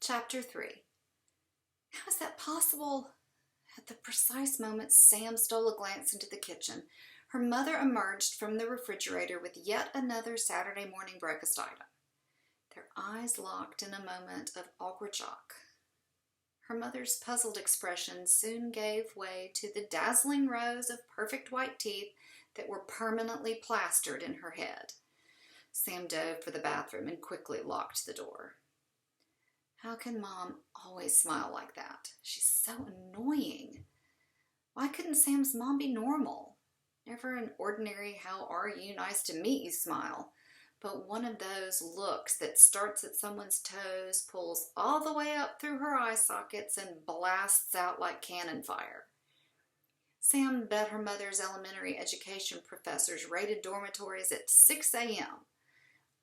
Chapter 3. How is that possible? At the precise moment Sam stole a glance into the kitchen, her mother emerged from the refrigerator with yet another Saturday morning breakfast item. Their eyes locked in a moment of awkward shock. Her mother's puzzled expression soon gave way to the dazzling rows of perfect white teeth that were permanently plastered in her head. Sam dove for the bathroom and quickly locked the door. How can Mom always smile like that? She's so annoying. Why couldn't Sam's mom be normal? Never an ordinary "how are you, nice to meet you" smile, but one of those looks that starts at someone's toes, pulls all the way up through her eye sockets, and blasts out like cannon fire. Sam bet her mother's elementary education professors rated dormitories at 6 a.m.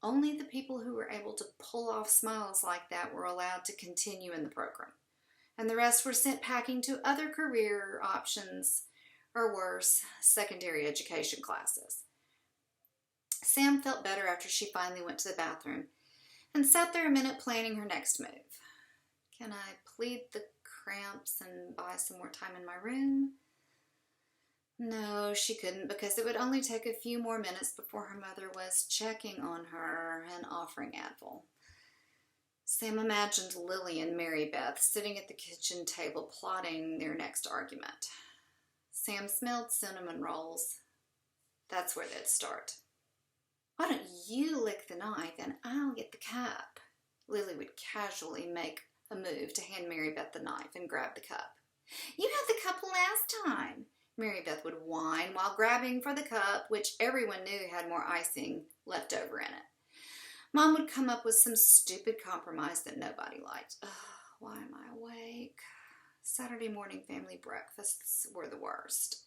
Only the people who were able to pull off smiles like that were allowed to continue in the program, and the rest were sent packing to other career options, or worse, secondary education classes. Sam felt better after she finally went to the bathroom and sat there a minute planning her next move. Can I plead the cramps and buy some more time in my room? No, she couldn't, because it would only take a few more minutes before her mother was checking on her and offering Advil. Sam imagined Lily and Mary Beth sitting at the kitchen table plotting their next argument. Sam smelled cinnamon rolls. That's where they'd start. "Why don't you lick the knife and I'll get the cup?" Lily would casually make a move to hand Mary Beth the knife and grab the cup. "You had the cup last time," Mary Beth would whine while grabbing for the cup, which everyone knew had more icing left over in it. Mom would come up with some stupid compromise that nobody liked. Ugh, why am I awake? Saturday morning family breakfasts were the worst.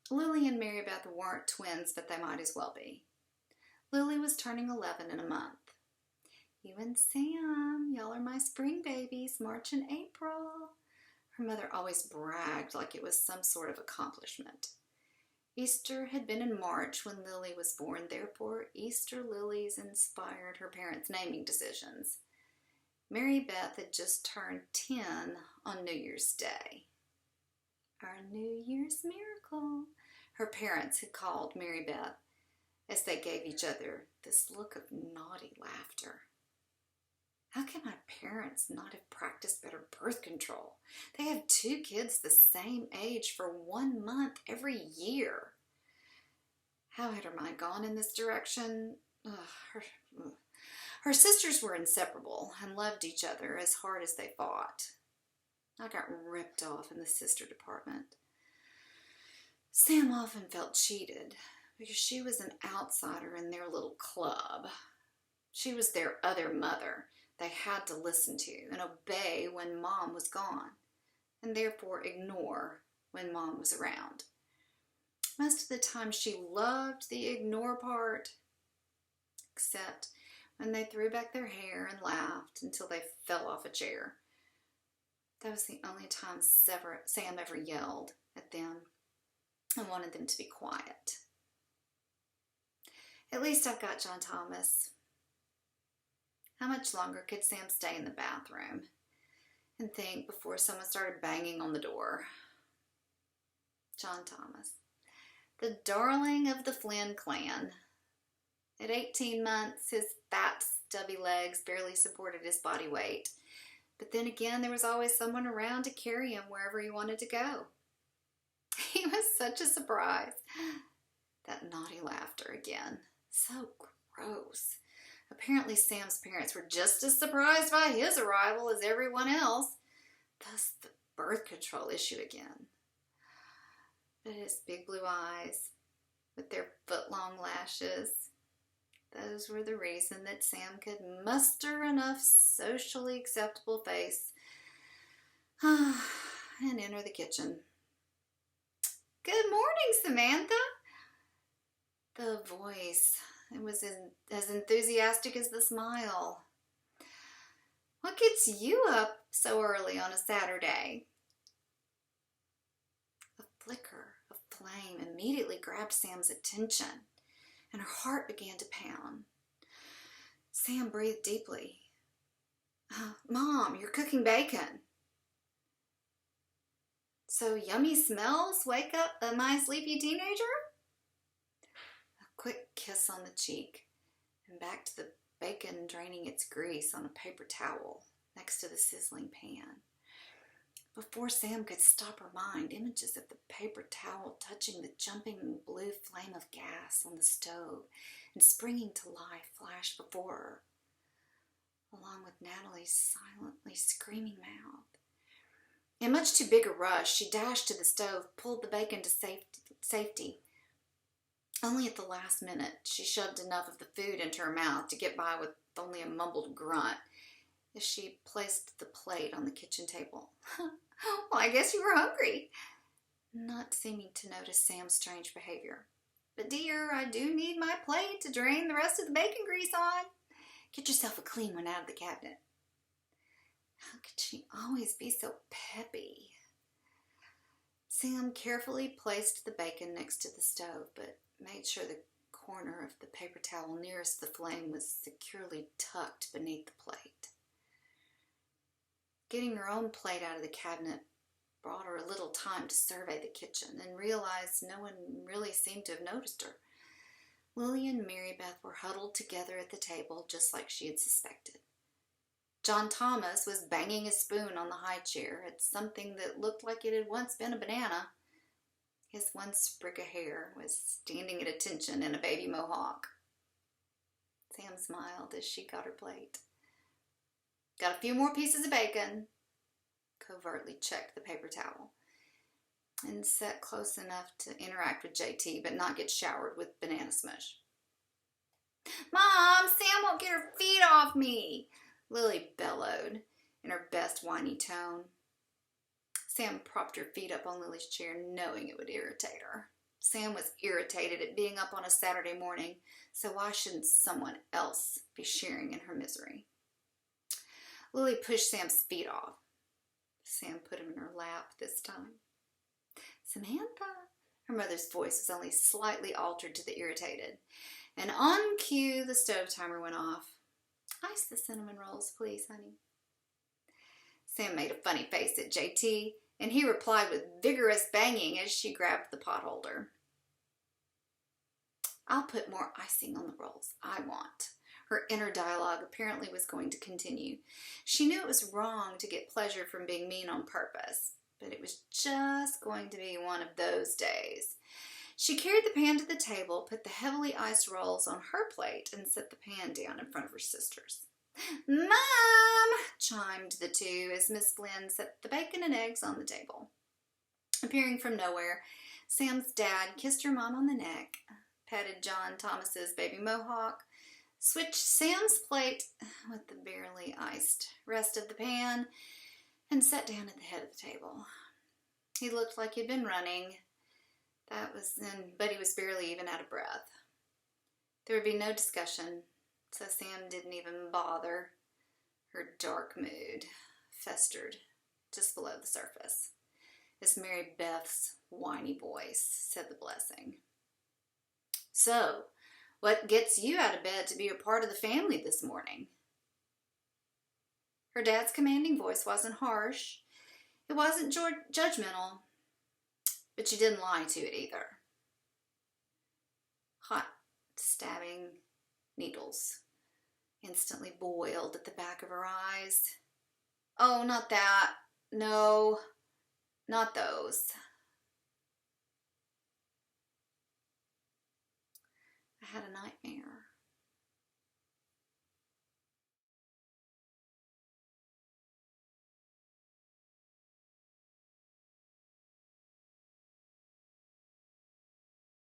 Lily and Mary Beth weren't twins, but they might as well be. Lily was turning 11 in a month. "You and Sam, y'all are my spring babies, March and April." Her mother always bragged like it was some sort of accomplishment. Easter had been in March when Lily was born, therefore Easter lilies inspired her parents' naming decisions. Mary Beth had just turned 10 on New Year's Day. "Our New Year's miracle," her parents had called Mary Beth, as they gave each other this look of naughty laughter. How can my parents not have practiced better birth control? They have 2 kids the same age for 1 month every year. How had her mind gone in this direction? Her sisters were inseparable and loved each other as hard as they fought. I got ripped off in the sister department. Sam often felt cheated because she was an outsider in their little club. She was their other mother they had to listen to and obey when Mom was gone, and therefore ignore when Mom was around. Most of the time she loved the ignore part, except when they threw back their hair and laughed until they fell off a chair. That was the only time Sam ever yelled at them and wanted them to be quiet. At least I've got John Thomas. How much longer could Sam stay in the bathroom and think before someone started banging on the door? John Thomas, the darling of the Flynn clan. At 18 months, his fat, stubby legs barely supported his body weight. But then again, there was always someone around to carry him wherever he wanted to go. He was such a surprise. That naughty laughter again. So gross. Apparently Sam's parents were just as surprised by his arrival as everyone else. Thus the birth control issue again. But his big blue eyes, with their foot-long lashes, those were the reason that Sam could muster enough socially acceptable face and enter the kitchen. "Good morning, Samantha." The voice, it was as enthusiastic as the smile. "What gets you up so early on a Saturday?" A flicker of flame immediately grabbed Sam's attention, and her heart began to pound. Sam breathed deeply. Mom, you're cooking bacon. So yummy smells wake up my sleepy teenager? A quick kiss on the cheek, and back to the bacon draining its grease on a paper towel next to the sizzling pan. Before Sam could stop her mind, images of the paper towel touching the jumping blue flame of gas on the stove and springing to life flashed before her, along with Natalie's silently screaming mouth. In much too big a rush, she dashed to the stove, pulled the bacon to safety. Only at the last minute, she shoved enough of the food into her mouth to get by with only a mumbled grunt as she placed the plate on the kitchen table. Well, I guess you were hungry. Not seeming to notice Sam's strange behavior. But dear, I do need my plate to drain the rest of the bacon grease on. Get yourself a clean one out of the cabinet. How could she always be so peppy? Sam carefully placed the bacon next to the stove, but made sure the corner of the paper towel nearest the flame was securely tucked beneath the plate. Getting her own plate out of the cabinet brought her a little time to survey the kitchen and realize no one really seemed to have noticed her. Lily and Mary Beth were huddled together at the table just like she had suspected. John Thomas was banging his spoon on the high chair at something that looked like it had once been a banana. His one sprig of hair was standing at attention in a baby mohawk. Sam smiled as she got her plate. Got a few more pieces of bacon, covertly checked the paper towel, and sat close enough to interact with JT but not get showered with banana smush. Mom, Sam won't get her feet off me, Lily bellowed in her best whiny tone. Sam propped her feet up on Lily's chair, knowing it would irritate her. Sam was irritated at being up on a Saturday morning, so why shouldn't someone else be sharing in her misery? Lily pushed Sam's feet off. Sam put him in her lap this time. Samantha, her mother's voice was only slightly altered to the irritated, and on cue the stove timer went off. Ice the cinnamon rolls, please, honey. Sam made a funny face at JT, and he replied with vigorous banging as she grabbed the potholder. I'll put more icing on the rolls. I want. Her inner dialogue apparently was going to continue. She knew it was wrong to get pleasure from being mean on purpose, but it was just going to be one of those days. She carried the pan to the table, put the heavily iced rolls on her plate, and set the pan down in front of her sisters. Mom! Chimed the two as Miss Flynn set the bacon and eggs on the table. Appearing from nowhere, Sam's dad kissed her mom on the neck, patted John Thomas's baby mohawk, switched Sam's plate with the barely iced rest of the pan, and sat down at the head of the table. He looked like he'd been running, but he was barely even out of breath. There would be no discussion, so Sam didn't even bother. Her dark mood festered just below the surface as Mary Beth's whiny voice said the blessing. So, what gets you out of bed to be a part of the family this morning? Her dad's commanding voice wasn't harsh. It wasn't judgmental, but she didn't lie to it either. Hot, stabbing needles instantly boiled at the back of her eyes. Oh, not that. No, not those. I had a nightmare.